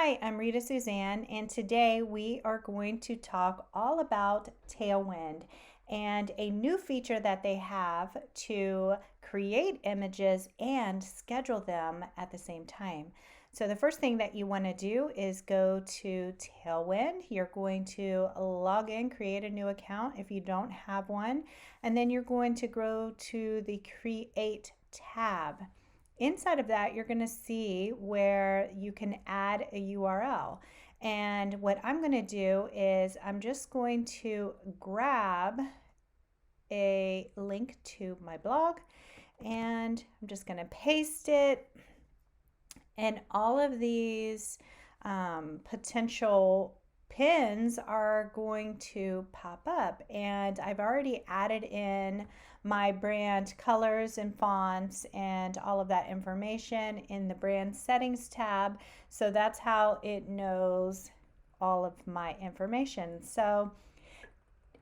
Hi, I'm Rita Suzanne, and today we are going to talk all about Tailwind and a new feature that they have to create images and schedule them at the same time. So, the first thing that you want to do is go to Tailwind. You're going to log in, create a new account if you don't have one, and then you're going to go to the Create tab. Inside of that, you're going to see where you can add a URL. And what I'm going to do is I'm just going to grab a link to my blog and I'm just going to paste it. And all of these potential pins are going to pop up. And I've already added in my brand colors and fonts and all of that information in the brand settings tab. So that's how it knows all of my information. So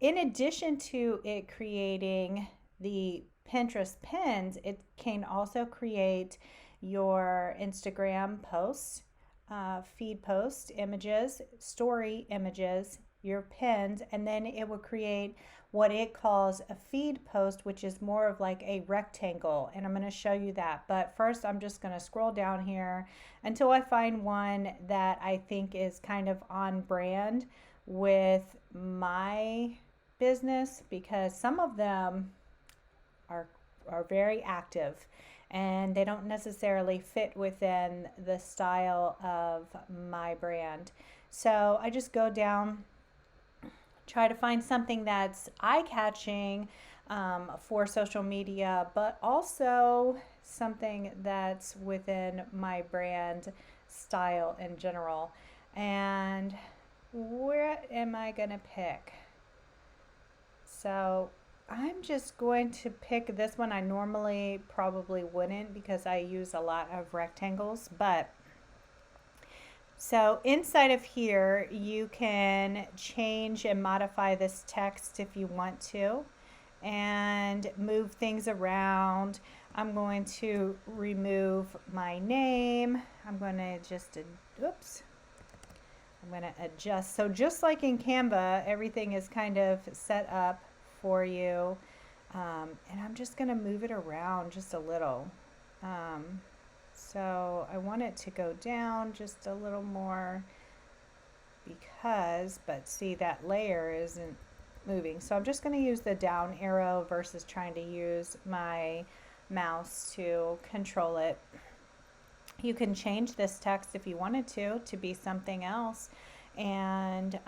in addition to it creating the Pinterest pins, it can also create your Instagram posts, feed post images, story images, your pins, and then it will create what it calls a feed post, which is more of like a rectangle. And I'm going to show you that. But first, I'm just going to scroll down here until I find one that I think is kind of on brand with my business, because some of them are very active and they don't necessarily fit within the style of my brand. So I just go down, try to find something that's eye-catching for social media, but also something that's within my brand style in general. And where am I going to pick? So I'm just going to pick this one. I normally probably wouldn't because I use a lot of rectangles, but so inside of here you can change and modify this text if you want to and move things around. I'm going to remove my name. I'm going to just, oops. I'm going to adjust. So just like in Canva, everything is kind of set up for you. And I'm just going to move it around just a little. So I want it to go down just a little more but see, that layer isn't moving. So I'm just going to use the down arrow versus trying to use my mouse to control it. You can change this text if you wanted to be something else. And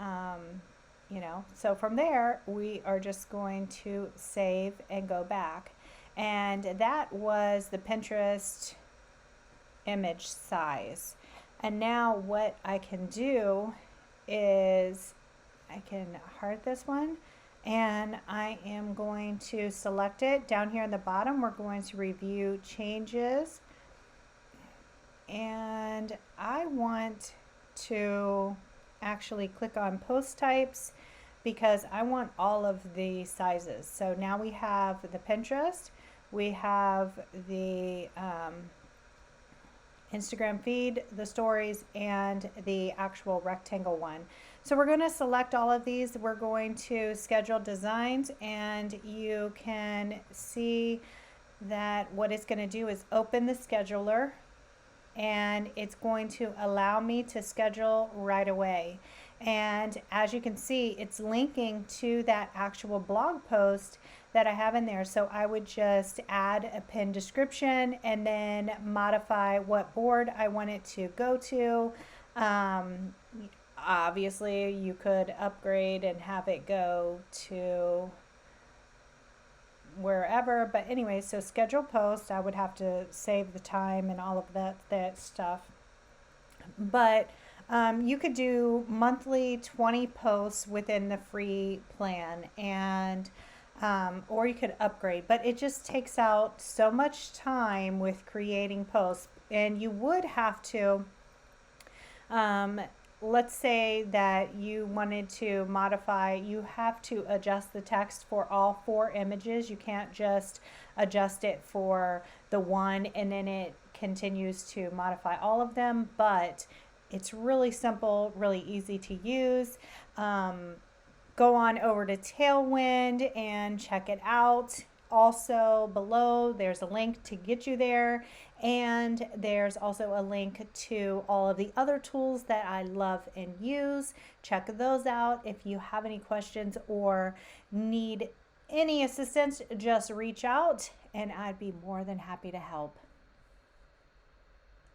so from there we are just going to save and go back, and that was the Pinterest image size. And now what I can do is I can heart this one, and I am going to select it. Down here in the bottom we're going to review changes, and I want to actually click on post types because I want all of the sizes. So now we have the Pinterest, we have the Instagram feed, the stories, and the actual rectangle one. So we're going to select all of these. We're going to schedule designs, and you can see that what it's going to do is open the scheduler, and it's going to allow me to schedule right away. And as you can see, it's linking to that actual blog post that I have in there. So I would just add a pinned description and then modify what board I want it to go to. Obviously, you could upgrade and have it go to wherever, but anyway, so schedule post, I would have to save the time and all of that stuff. But you could do monthly 20 posts within the free plan, and or you could upgrade, but it just takes out so much time with creating posts. And you would have to let's say that you wanted to modify, you have to adjust the text for all 4 images. You can't just adjust it for the one and then it continues to modify all of them. But It's really simple, really easy to use. Go on over to Tailwind and check it out. Also, below there's a link to get you there, and there's also a link to all of the other tools that I love and use. Check those out. If you have any questions or need any assistance, just reach out and I'd be more than happy to help.